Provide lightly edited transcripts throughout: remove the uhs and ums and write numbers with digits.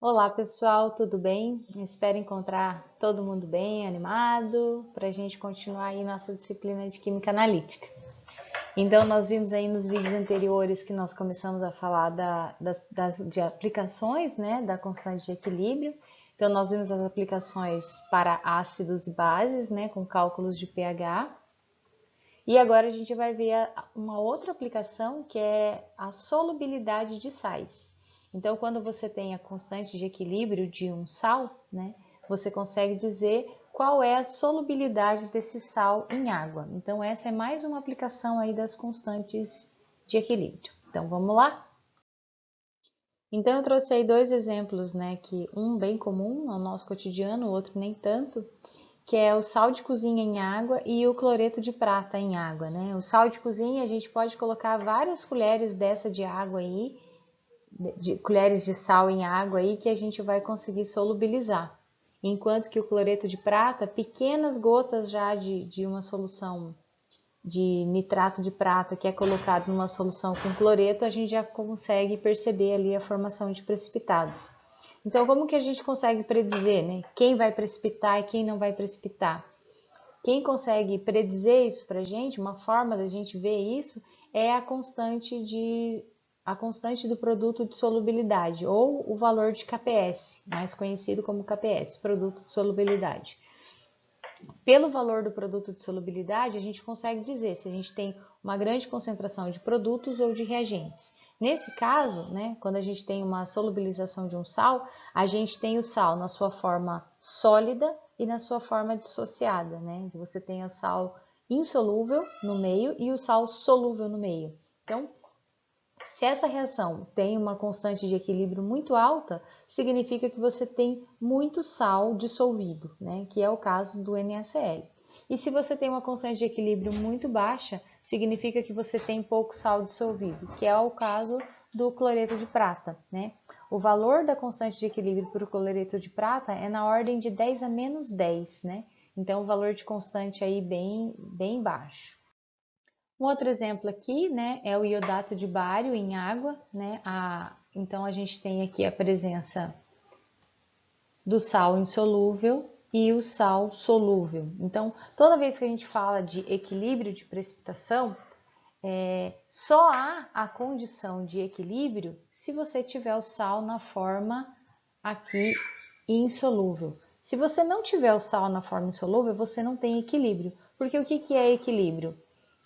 Olá pessoal, tudo bem? Espero encontrar todo mundo bem, animado, para a gente continuar aí nossa disciplina de Química Analítica. Então, nós vimos aí nos vídeos anteriores que nós começamos a falar de aplicações, né, da constante de equilíbrio. Então, nós vimos as aplicações para ácidos e bases, né, com cálculos de pH. E agora a gente vai ver uma outra aplicação que é a solubilidade de sais. Então, quando você tem a constante de equilíbrio de um sal, né, você consegue dizer qual é a solubilidade desse sal em água. Então, essa é mais uma aplicação aí das constantes de equilíbrio. Então, vamos lá? Então, eu trouxe aí dois exemplos, né, que um bem comum ao nosso cotidiano, o outro nem tanto, que é o sal de cozinha em água e o cloreto de prata em água, né? O sal de cozinha a gente pode colocar várias colheres dessa de água aí, colheres de sal em água aí que a gente vai conseguir solubilizar. Enquanto que o cloreto de prata, pequenas gotas já de uma solução de nitrato de prata que é colocado numa solução com cloreto, a gente já consegue perceber ali a formação de precipitados. Então, como que a gente consegue predizer, né? Quem vai precipitar e quem não vai precipitar? Quem consegue predizer isso para a gente, uma forma da gente ver isso, é a constante do produto de solubilidade, ou o valor de KPS, mais conhecido como KPS, produto de solubilidade. Pelo valor do produto de solubilidade, a gente consegue dizer se a gente tem uma grande concentração de produtos ou de reagentes. Nesse caso, né, quando a gente tem uma solubilização de um sal, a gente tem o sal na sua forma sólida e na sua forma dissociada, né? Você tem o sal insolúvel no meio e o sal solúvel no meio. Então, se essa reação tem uma constante de equilíbrio muito alta, significa que você tem muito sal dissolvido, né? Que é o caso do NaCl. E se você tem uma constante de equilíbrio muito baixa, significa que você tem pouco sal dissolvido, que é o caso do cloreto de prata, né? O valor da constante de equilíbrio para o cloreto de prata é na ordem de 10 a menos 10, né? Então, o valor de constante aí bem baixo. Um outro exemplo aqui, né, é o iodato de bário em água, né? Então a gente tem aqui a presença do sal insolúvel e o sal solúvel. Então, toda vez que a gente fala de equilíbrio de precipitação, só há a condição de equilíbrio se você tiver o sal na forma aqui insolúvel. Se você não tiver o sal na forma insolúvel, você não tem equilíbrio. Porque o que é equilíbrio?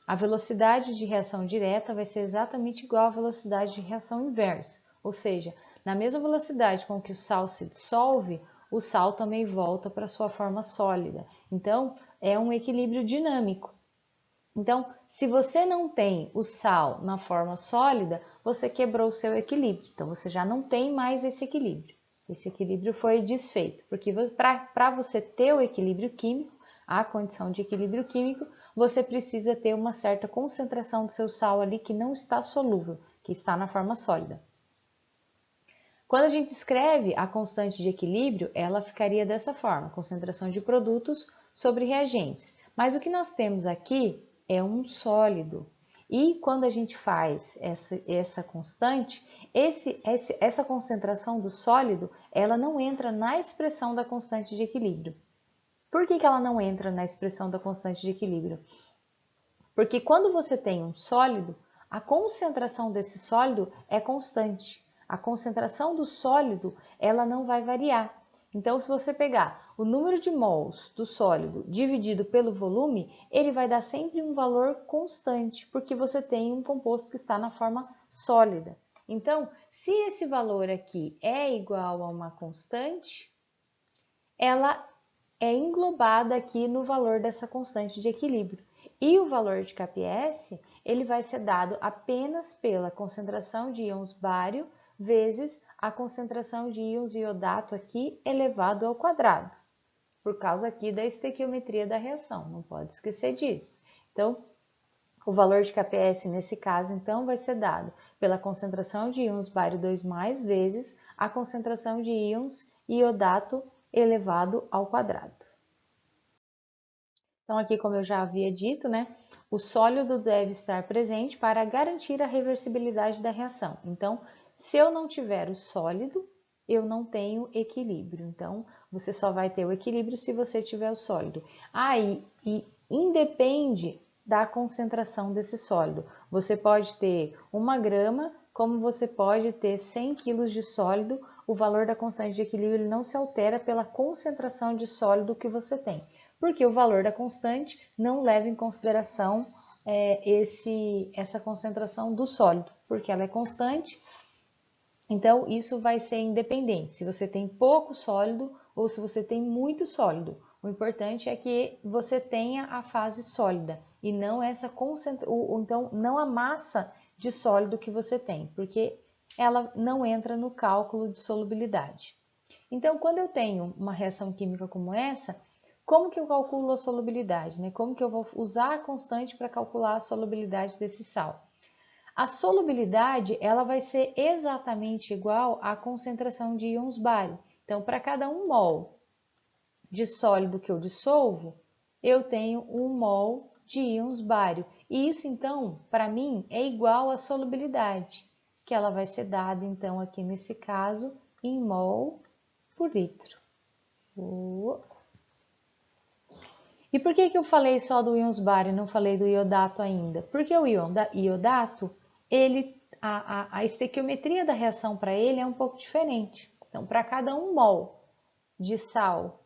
A velocidade de reação direta vai ser exatamente igual à velocidade de reação inversa, ou seja, na mesma velocidade com que o sal se dissolve, o sal também volta para sua forma sólida. Então, é um equilíbrio dinâmico. Então, se você não tem o sal na forma sólida, você quebrou o seu equilíbrio. Então, você já não tem mais esse equilíbrio. Esse equilíbrio foi desfeito, porque para você ter o equilíbrio químico, a condição de equilíbrio químico, você precisa ter uma certa concentração do seu sal ali que não está solúvel, que está na forma sólida. Quando a gente escreve a constante de equilíbrio, ela ficaria dessa forma, concentração de produtos sobre reagentes. Mas o que nós temos aqui é um sólido. E quando a gente faz essa constante, essa concentração do sólido, ela não entra na expressão da constante de equilíbrio. Por que ela não entra na expressão da constante de equilíbrio? Porque quando você tem um sólido, a concentração desse sólido é constante. A concentração do sólido, ela não vai variar. Então, se você pegar o número de mols do sólido dividido pelo volume, ele vai dar sempre um valor constante, porque você tem um composto que está na forma sólida. Então, se esse valor aqui é igual a uma constante, ela é englobada aqui no valor dessa constante de equilíbrio. E o valor de KPS, ele vai ser dado apenas pela concentração de íons bário vezes a concentração de íons iodato aqui elevado ao quadrado, por causa aqui da estequiometria da reação, não pode esquecer disso. Então, o valor de KPS nesse caso, então, vai ser dado pela concentração de íons bário 2+, vezes a concentração de íons iodato elevado ao quadrado. Então, aqui, como eu já havia dito, né, o sólido deve estar presente para garantir a reversibilidade da reação. Então, se eu não tiver o sólido, eu não tenho equilíbrio. Então, você só vai ter o equilíbrio se você tiver o sólido. Aí, e independe da concentração desse sólido. Você pode ter 1 grama, como você pode ter 100 kg de sólido, o valor da constante de equilíbrio ele não se altera pela concentração de sólido que você tem, porque o valor da constante não leva em consideração essa concentração do sólido, porque ela é constante. Então, isso vai ser independente, se você tem pouco sólido ou se você tem muito sólido. O importante é que você tenha a fase sólida e não essa concentração, então não a massa de sólido que você tem, porque ela não entra no cálculo de solubilidade. Então, quando eu tenho uma reação química como essa, como que eu calculo a solubilidade, né? Como que eu vou usar a constante para calcular a solubilidade desse sal? A solubilidade ela vai ser exatamente igual à concentração de íons bário. Então, para cada 1 mol de sólido que eu dissolvo, eu tenho 1 mol de íons bário. E isso, então, para mim, é igual à solubilidade, que ela vai ser dada, então, aqui nesse caso, em mol por litro. E por que eu falei só do íons bário e não falei do iodato ainda? Porque o iodato, a estequiometria da reação para ele é um pouco diferente. Então, para cada 1 mol de sal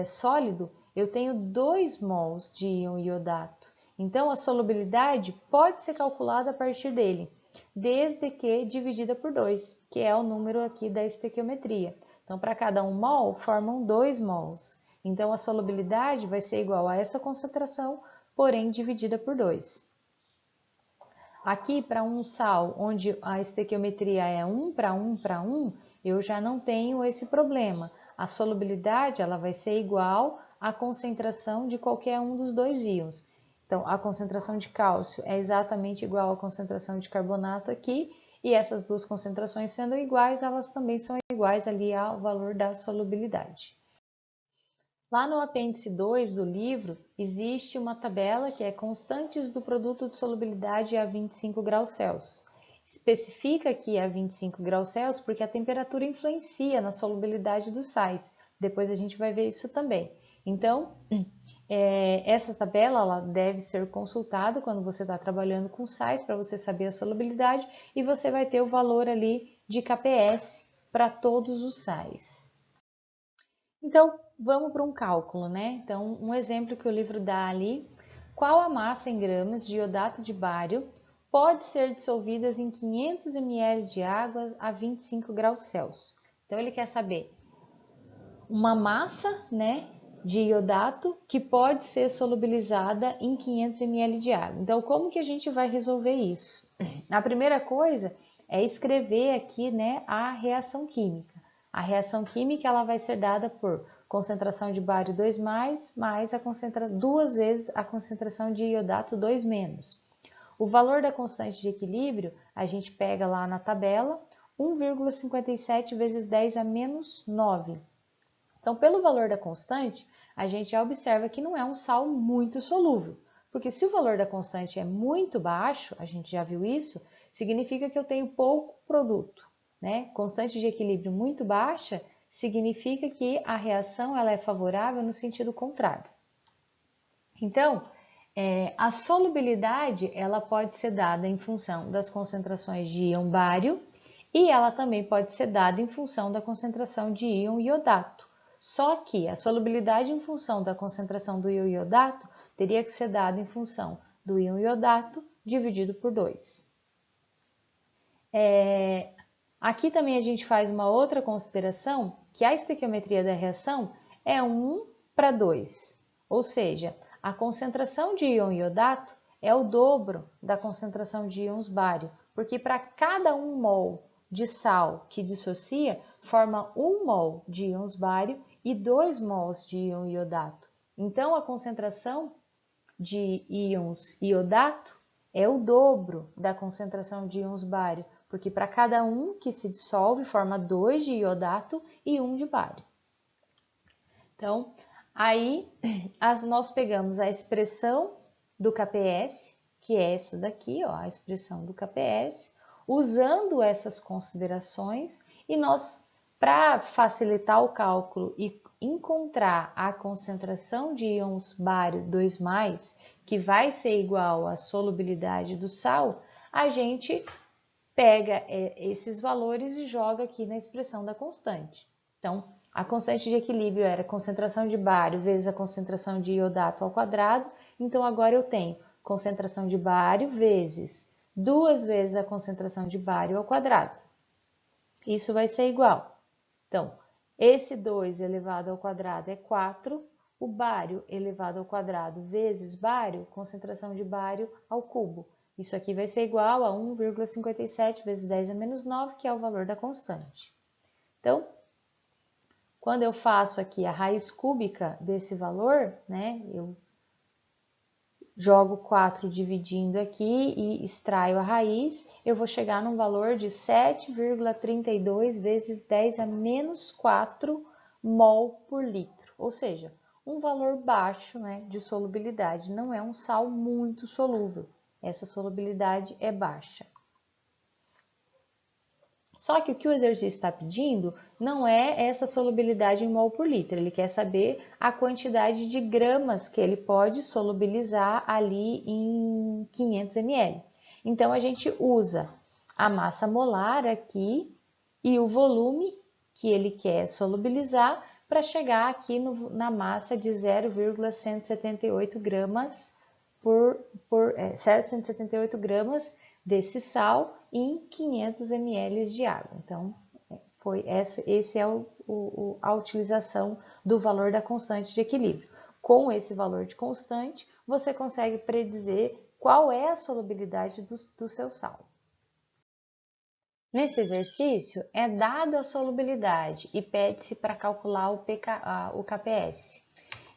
sólido, eu tenho 2 mols de íon iodato. Então, a solubilidade pode ser calculada a partir dele, desde que dividida por 2, que é o número aqui da estequiometria. Então, para cada 1 mol, formam 2 mols. Então, a solubilidade vai ser igual a essa concentração, porém dividida por 2. Aqui, para um sal onde a estequiometria é 1 para 1 para 1, eu já não tenho esse problema. A solubilidade ela vai ser igual à concentração de qualquer um dos 2 íons. Então, a concentração de cálcio é exatamente igual à concentração de carbonato aqui, e essas duas concentrações sendo iguais, elas também são iguais ali ao valor da solubilidade. Lá no apêndice 2 do livro, existe uma tabela que é constantes do produto de solubilidade a 25 graus Celsius. Especifica aqui a 25 graus Celsius porque a temperatura influencia na solubilidade dos sais. Depois a gente vai ver isso também. Então, essa tabela ela deve ser consultada quando você está trabalhando com sais para você saber a solubilidade e você vai ter o valor ali de KPS para todos os sais. Então, vamos para um cálculo, né? Então, um exemplo que o livro dá ali, qual a massa em gramas de iodato de bário pode ser dissolvida em 500 ml de água a 25 graus Celsius? Então, ele quer saber uma massa, né, de iodato que pode ser solubilizada em 500 ml de água. Então, como que a gente vai resolver isso? A primeira coisa é escrever aqui, né, a reação química. A reação química ela vai ser dada por concentração de bário 2+, mais duas vezes a concentração de iodato 2-. O valor da constante de equilíbrio, a gente pega lá na tabela, 1,57 vezes 10 a menos 9. Então, pelo valor da constante, a gente já observa que não é um sal muito solúvel. Porque se o valor da constante é muito baixo, a gente já viu isso, significa que eu tenho pouco produto, né? Constante de equilíbrio muito baixa significa que a reação ela é favorável no sentido contrário. Então, a solubilidade ela pode ser dada em função das concentrações de íon bário e ela também pode ser dada em função da concentração de íon iodato. Só que a solubilidade em função da concentração do íon iodato teria que ser dada em função do íon iodato dividido por 2. Aqui também a gente faz uma outra consideração, que a estequiometria da reação é 1 para 2, ou seja, a concentração de íon iodato é o dobro da concentração de íons bário, porque para cada 1 mol de sal que dissocia, forma 1 mol de íons bário e 2 mols de íon iodato. Então, a concentração de íons iodato é o dobro da concentração de íons bário, porque para cada um que se dissolve, forma 2 de iodato e 1 de bário. Então, aí nós pegamos a expressão do KPS, que é essa daqui, a expressão do KPS, usando essas considerações, e nós Para facilitar o cálculo e encontrar a concentração de íons bário 2+, que vai ser igual à solubilidade do sal, a gente pega esses valores e joga aqui na expressão da constante. Então, a constante de equilíbrio era a concentração de bário vezes a concentração de iodato ao quadrado. Então, agora eu tenho concentração de bário vezes 2 vezes a concentração de bário ao quadrado. Isso vai ser igual. Então, esse 2 elevado ao quadrado é 4. O bário elevado ao quadrado vezes bário, concentração de bário ao cubo. Isso aqui vai ser igual a 1,57 vezes 10 a menos 9, que é o valor da constante. Então, quando eu faço aqui a raiz cúbica desse valor, né, eu jogo 4 dividindo aqui e extraio a raiz, eu vou chegar num valor de 7,32 vezes 10 a menos 4 mol por litro. Ou seja, um valor baixo, né, de solubilidade. Não é um sal muito solúvel. Essa solubilidade é baixa. Só que o que o exercício está pedindo não é essa solubilidade em mol por litro. Ele quer saber a quantidade de gramas que ele pode solubilizar ali em 500 ml. Então, a gente usa a massa molar aqui e o volume que ele quer solubilizar para chegar aqui na massa de 0,178 gramas 178 gramas desse sal em 500 ml de água. Então, esse é a utilização do valor da constante de equilíbrio. Com esse valor de constante, você consegue predizer qual é a solubilidade do seu sal. Nesse exercício, é dada a solubilidade e pede-se para calcular o KPS.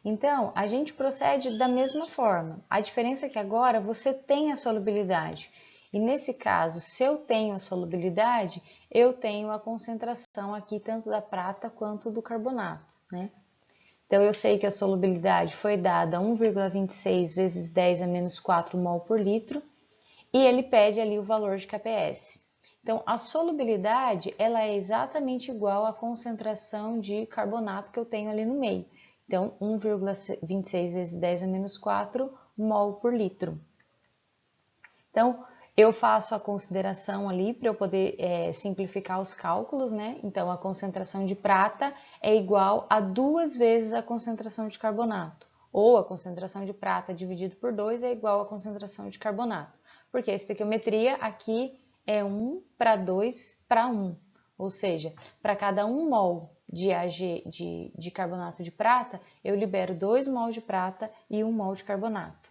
Então, a gente procede da mesma forma. A diferença é que agora você tem a solubilidade. E nesse caso, se eu tenho a solubilidade, eu tenho a concentração aqui tanto da prata quanto do carbonato, né? Então, eu sei que a solubilidade foi dada 1,26 vezes 10 a menos 4 mol por litro e ele pede ali o valor de KPS. Então, a solubilidade ela é exatamente igual à concentração de carbonato que eu tenho ali no meio. Então, 1,26 vezes 10 a menos 4 mol por litro. Então, eu faço a consideração ali para eu poder simplificar os cálculos, né? Então, a concentração de prata é igual a 2 vezes a concentração de carbonato. Ou a concentração de prata dividido por 2 é igual à concentração de carbonato. Porque a estequiometria aqui é 1 para 2 para 1. Ou seja, para cada 1 mol de Ag de carbonato de prata, eu libero 2 mol de prata e 1 mol de carbonato.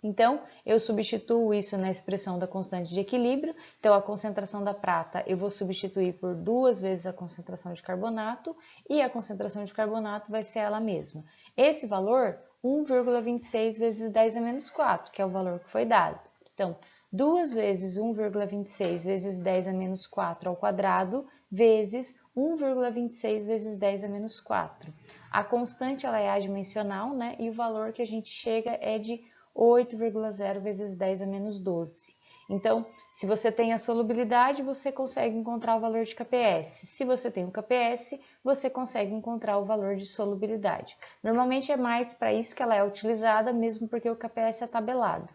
Então, eu substituo isso na expressão da constante de equilíbrio. Então, a concentração da prata eu vou substituir por 2 vezes a concentração de carbonato e a concentração de carbonato vai ser ela mesma. Esse valor, 1,26 vezes 10 a menos 4, que é o valor que foi dado. Então, 2 vezes 1,26 vezes 10 a menos 4 ao quadrado, vezes 1,26 vezes 10 a menos 4. A constante ela é adimensional, né? E o valor que a gente chega é de 8,0 vezes 10 a menos 12. Então, se você tem a solubilidade, você consegue encontrar o valor de KPS. Se você tem o KPS, você consegue encontrar o valor de solubilidade. Normalmente é mais para isso que ela é utilizada, mesmo porque o KPS é tabelado.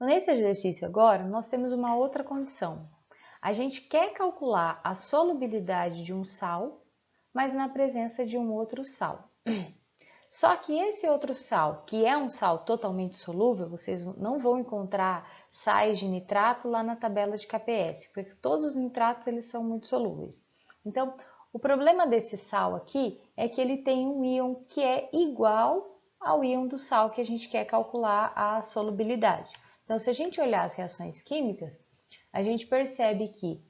Nesse exercício agora, nós temos uma outra condição. A gente quer calcular a solubilidade de um sal, mas na presença de um outro sal. Só que esse outro sal, que é um sal totalmente solúvel, vocês não vão encontrar sais de nitrato lá na tabela de KPS, porque todos os nitratos eles são muito solúveis. Então, o problema desse sal aqui é que ele tem um íon que é igual ao íon do sal que a gente quer calcular a solubilidade. Então, se a gente olhar as reações químicas, a gente percebe que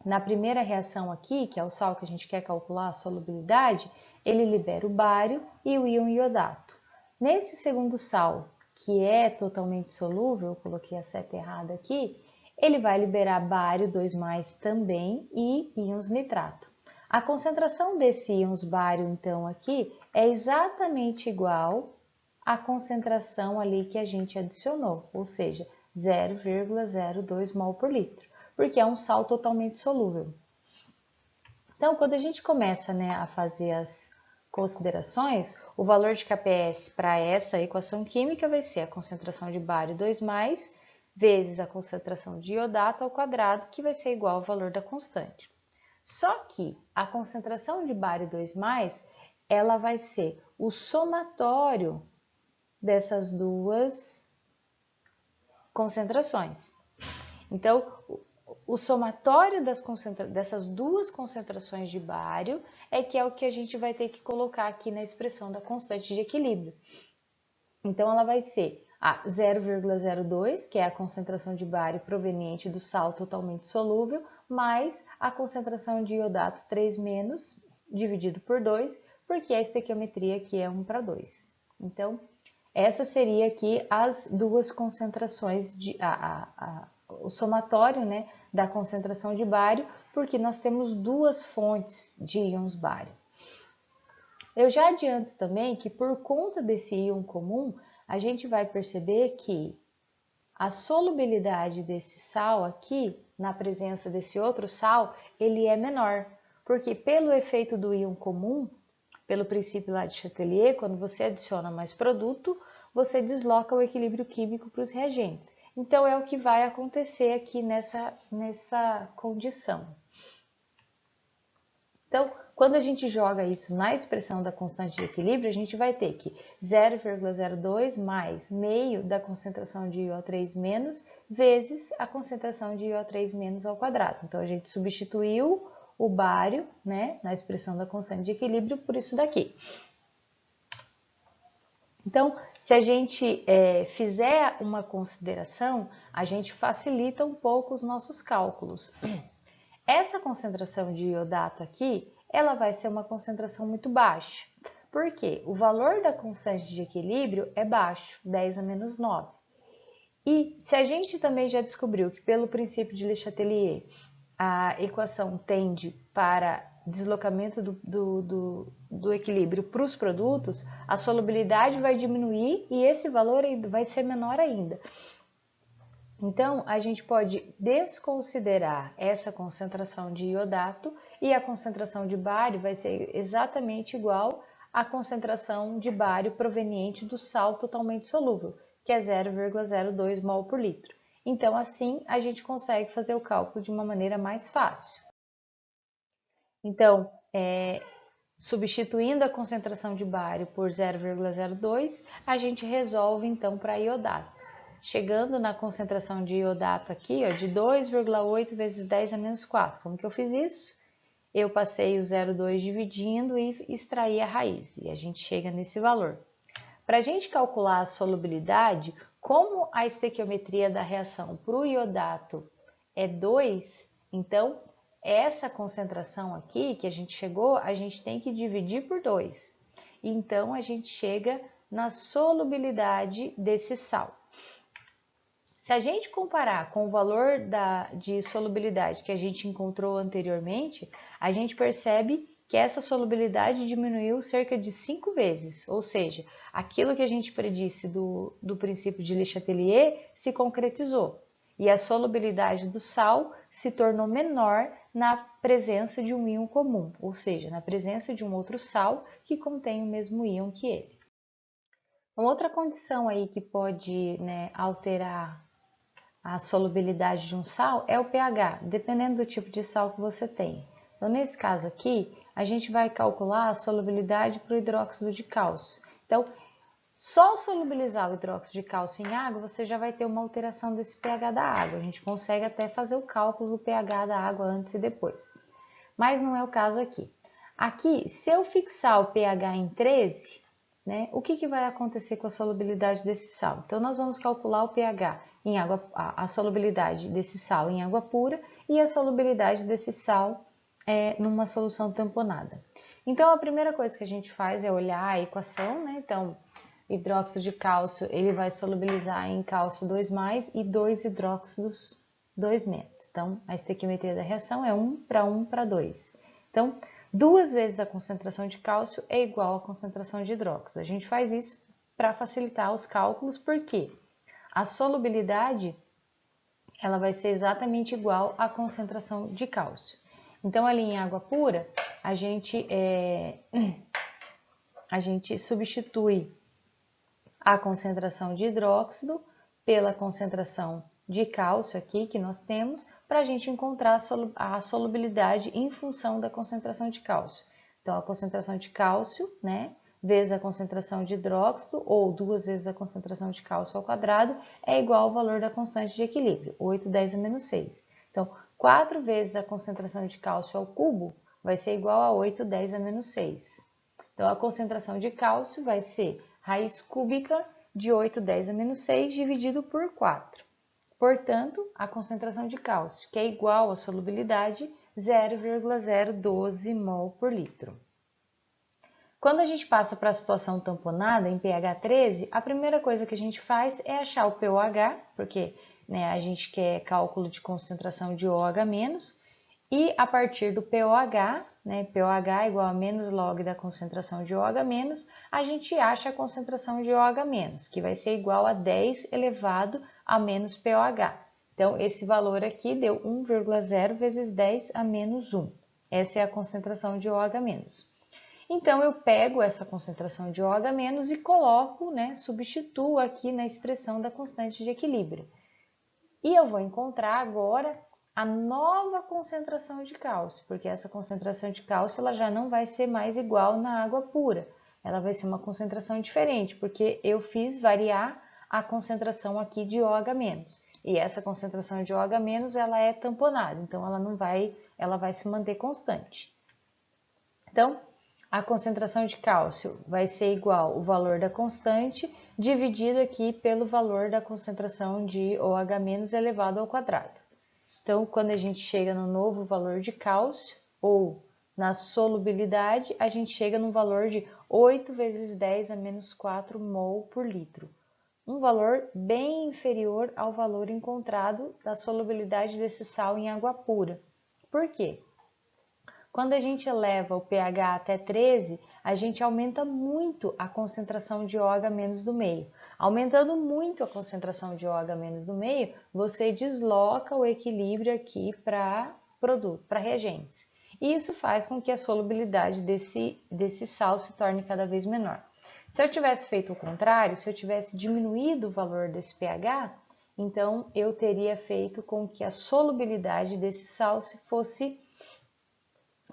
na primeira reação aqui, que é o sal que a gente quer calcular a solubilidade, ele libera o bário e o íon iodato. Nesse segundo sal, que é totalmente solúvel, eu coloquei a seta errada aqui, ele vai liberar bário 2+ também e íons nitrato. A concentração desse íons bário, então, aqui, é exatamente igual à concentração ali que a gente adicionou, ou seja, 0,02 mol por litro, porque é um sal totalmente solúvel. Então, quando a gente começa, né, a fazer as considerações, o valor de KPS para essa equação química vai ser a concentração de bário 2+, vezes a concentração de iodato ao quadrado, que vai ser igual ao valor da constante. Só que a concentração de bário 2+, ela vai ser o somatório dessas duas concentrações. Então, o somatório dessas duas concentrações de bário é o que a gente vai ter que colocar aqui na expressão da constante de equilíbrio. Então, ela vai ser a 0,02, que é a concentração de bário proveniente do sal totalmente solúvel, mais a concentração de iodato 3-, dividido por 2, porque a estequiometria aqui é 1:2. Então, essa seria aqui as duas concentrações, o somatório, né, da concentração de bário, porque nós temos duas fontes de íons bário. Eu já adianto também que por conta desse íon comum, a gente vai perceber que a solubilidade desse sal aqui, na presença desse outro sal, ele é menor, porque pelo efeito do íon comum, pelo princípio lá de Chatelier, quando você adiciona mais produto, você desloca o equilíbrio químico para os reagentes. Então, é o que vai acontecer aqui nessa condição. Então, quando a gente joga isso na expressão da constante de equilíbrio, a gente vai ter que 0,02 mais meio da concentração de IO3- vezes a concentração de IO3- ao quadrado. Então, a gente substituiu o bário, né, na expressão da constante de equilíbrio por isso daqui. Então, se a gente fizer uma consideração, a gente facilita um pouco os nossos cálculos. Essa concentração de iodato aqui, ela vai ser uma concentração muito baixa. Por quê? O valor da constante de equilíbrio é baixo, 10⁻⁹. E se a gente também já descobriu que pelo princípio de Le Chatelier, a equação tende para deslocamento do equilíbrio para os produtos, a solubilidade vai diminuir e esse valor vai ser menor ainda. Então, a gente pode desconsiderar essa concentração de iodato e a concentração de bário vai ser exatamente igual à concentração de bário proveniente do sal totalmente solúvel, que é 0,02 mol por litro. Então, assim, a gente consegue fazer o cálculo de uma maneira mais fácil. Então, substituindo a concentração de bário por 0,02, a gente resolve então para iodato. Chegando na concentração de iodato aqui, ó, de 2,8 vezes 10⁻⁴. Como que eu fiz isso? Eu passei o 0,2 dividindo e extraí a raiz, e a gente chega nesse valor. Para a gente calcular a solubilidade, como a estequiometria da reação para o iodato é 2, então essa concentração aqui que a gente chegou, a gente tem que dividir por 2. Então, a gente chega na solubilidade desse sal. Se a gente comparar com o valor de solubilidade que a gente encontrou anteriormente, a gente percebe que essa solubilidade diminuiu cerca de 5 vezes, ou seja, aquilo que a gente predisse do princípio de Le Chatelier se concretizou. E a solubilidade do sal se tornou menor na presença de um íon comum, ou seja, na presença de um outro sal que contém o mesmo íon que ele. Uma outra condição aí que pode, né, alterar a solubilidade de um sal é o pH, dependendo do tipo de sal que você tem. Então, nesse caso aqui, a gente vai calcular a solubilidade para o hidróxido de cálcio. Então, só solubilizar o hidróxido de cálcio em água, você já vai ter uma alteração desse pH da água. A gente consegue até fazer o cálculo do pH da água antes e depois. Mas não é o caso aqui. Aqui, se eu fixar o pH em 13, né, o que vai acontecer com a solubilidade desse sal? Então, nós vamos calcular o pH em água, a solubilidade desse sal em água pura e a solubilidade desse sal numa solução tamponada. Então, a primeira coisa que a gente faz é olhar a equação, né? Então, hidróxido de cálcio, ele vai solubilizar em cálcio 2+ e 2 hidróxidos 2-. Então, a estequiometria da reação é 1:1:2. Então, 2 vezes a concentração de cálcio é igual à concentração de hidróxido. A gente faz isso para facilitar os cálculos, porque a solubilidade ela vai ser exatamente igual à concentração de cálcio. Então, ali em água pura, a gente substitui a concentração de hidróxido pela concentração de cálcio aqui que nós temos, para a gente encontrar a solubilidade em função da concentração de cálcio. Então, a concentração de cálcio, né, vezes a concentração de hidróxido, ou 2 vezes a concentração de cálcio ao quadrado, é igual ao valor da constante de equilíbrio, 8, 10 a menos 6. Então, 4 vezes a concentração de cálcio ao cubo vai ser igual a 8, 10 a menos 6. Então, a concentração de cálcio vai ser raiz cúbica de 8, 10 a menos 6 dividido por 4. Portanto, a concentração de cálcio, que é igual à solubilidade, 0,012 mol por litro. Quando a gente passa para a situação tamponada, em pH 13, a primeira coisa que a gente faz é achar o pOH, porque a gente quer cálculo de concentração de OH-, e a partir do pOH, pOH igual a menos log da concentração de OH-, a gente acha a concentração de OH-, que vai ser igual a 10 elevado a menos pOH. Então, esse valor aqui deu 1,0 vezes 10 a menos 1. Essa é a concentração de OH-. Então, eu pego essa concentração de OH- e coloco, substituo aqui na expressão da constante de equilíbrio. E eu vou encontrar agora a nova concentração de cálcio, porque essa concentração de cálcio ela já não vai ser mais igual na água pura. Ela vai ser uma concentração diferente, porque eu fiz variar a concentração aqui de OH-. E essa concentração de OH- ela é tamponada, então ela vai se manter constante. Então, a concentração de cálcio vai ser igual ao valor da constante dividido aqui pelo valor da concentração de OH- elevado ao quadrado. Então, quando a gente chega no novo valor de cálcio, ou na solubilidade, a gente chega no valor de 8 vezes 10 a menos 4 mol por litro. Um valor bem inferior ao valor encontrado da solubilidade desse sal em água pura. Por quê? Quando a gente eleva o pH até 13, a gente aumenta muito a concentração de OH- do meio. Aumentando muito a concentração de OH- do meio, você desloca o equilíbrio aqui para reagentes. E isso faz com que a solubilidade desse sal se torne cada vez menor. Se eu tivesse feito o contrário, se eu tivesse diminuído o valor desse pH, então eu teria feito com que a solubilidade desse sal fosse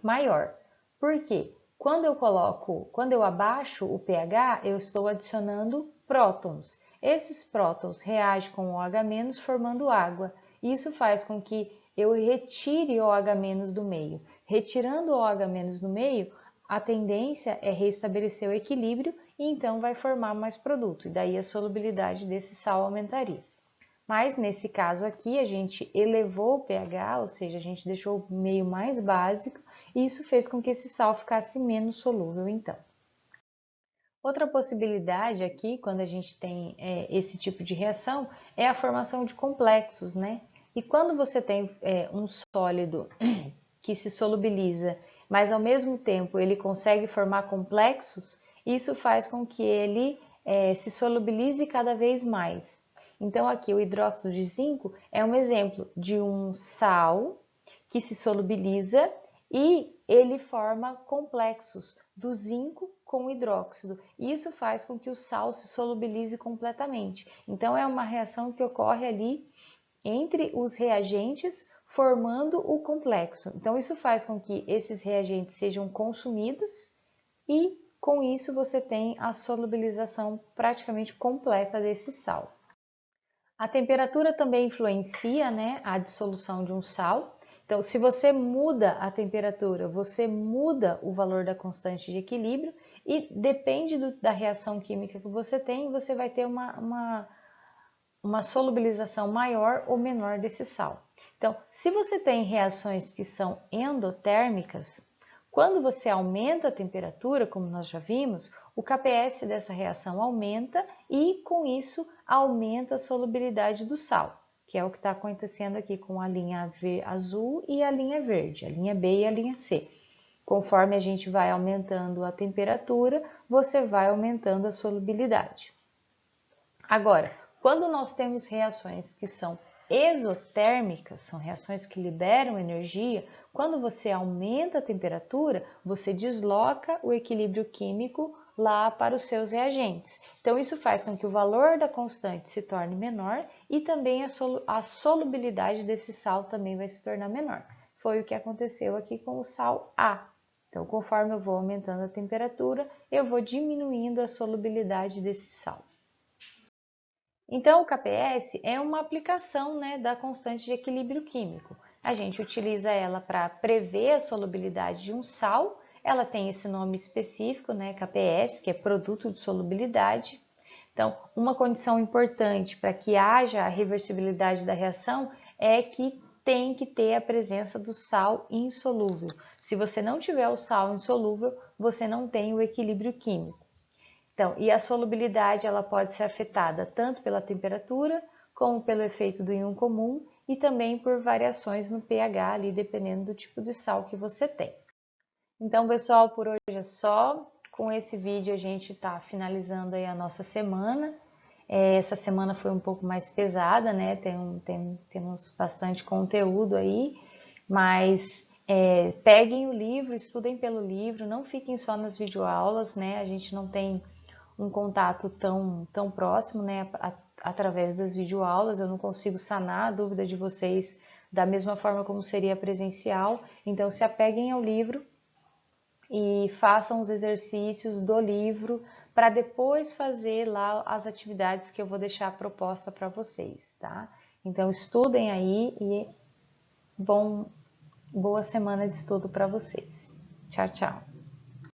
maior. Por quê? Quando eu abaixo o pH, eu estou adicionando prótons. Esses prótons reagem com o OH- formando água. Isso faz com que eu retire o OH- do meio. Retirando o OH- do meio, a tendência é restabelecer o equilíbrio e então vai formar mais produto. E daí a solubilidade desse sal aumentaria. Mas nesse caso aqui, a gente elevou o pH, ou seja, a gente deixou o meio mais básico, e isso fez com que esse sal ficasse menos solúvel, então. Outra possibilidade aqui, quando a gente tem esse tipo de reação, é a formação de complexos, né? E quando você tem um sólido que se solubiliza, mas ao mesmo tempo ele consegue formar complexos, isso faz com que ele se solubilize cada vez mais. Então, aqui o hidróxido de zinco é um exemplo de um sal que se solubiliza e ele forma complexos do zinco com o hidróxido. Isso faz com que o sal se solubilize completamente. Então, é uma reação que ocorre ali entre os reagentes, formando o complexo. Então, isso faz com que esses reagentes sejam consumidos e, com isso, você tem a solubilização praticamente completa desse sal. A temperatura também influencia, a dissolução de um sal. Então, se você muda a temperatura, você muda o valor da constante de equilíbrio e depende da reação química que você tem, você vai ter uma solubilização maior ou menor desse sal. Então, se você tem reações que são endotérmicas, quando você aumenta a temperatura, como nós já vimos, o KPS dessa reação aumenta e, com isso, aumenta a solubilidade do sal, que é o que está acontecendo aqui com a linha azul e a linha verde, a linha B e a linha C. Conforme a gente vai aumentando a temperatura, você vai aumentando a solubilidade. Agora, quando nós temos reações que são exotérmicas, são reações que liberam energia. Quando você aumenta a temperatura, você desloca o equilíbrio químico lá para os seus reagentes. Então, isso faz com que o valor da constante se torne menor e também a solubilidade desse sal também vai se tornar menor. Foi o que aconteceu aqui com o sal A. Então, conforme eu vou aumentando a temperatura, eu vou diminuindo a solubilidade desse sal. Então, o KPS é uma aplicação, né, da constante de equilíbrio químico. A gente utiliza ela para prever a solubilidade de um sal. Ela tem esse nome específico, né, KPS, que é produto de solubilidade. Então, uma condição importante para que haja a reversibilidade da reação é que tem que ter a presença do sal insolúvel. Se você não tiver o sal insolúvel, você não tem o equilíbrio químico. Então, e a solubilidade ela pode ser afetada tanto pela temperatura, como pelo efeito do íon comum e também por variações no pH ali, dependendo do tipo de sal que você tem. Então, pessoal, por hoje é só. Com esse vídeo a gente está finalizando aí a nossa semana. Essa semana foi um pouco mais pesada, né? Temos bastante conteúdo aí, mas peguem o livro, estudem pelo livro, não fiquem só nas videoaulas, né? A gente não tem um contato tão próximo, né, através das videoaulas. Eu não consigo sanar a dúvida de vocês da mesma forma como seria presencial. Então, se apeguem ao livro e façam os exercícios do livro para depois fazer lá as atividades que eu vou deixar proposta para vocês, tá? Então, estudem aí e boa semana de estudo para vocês. Tchau, tchau!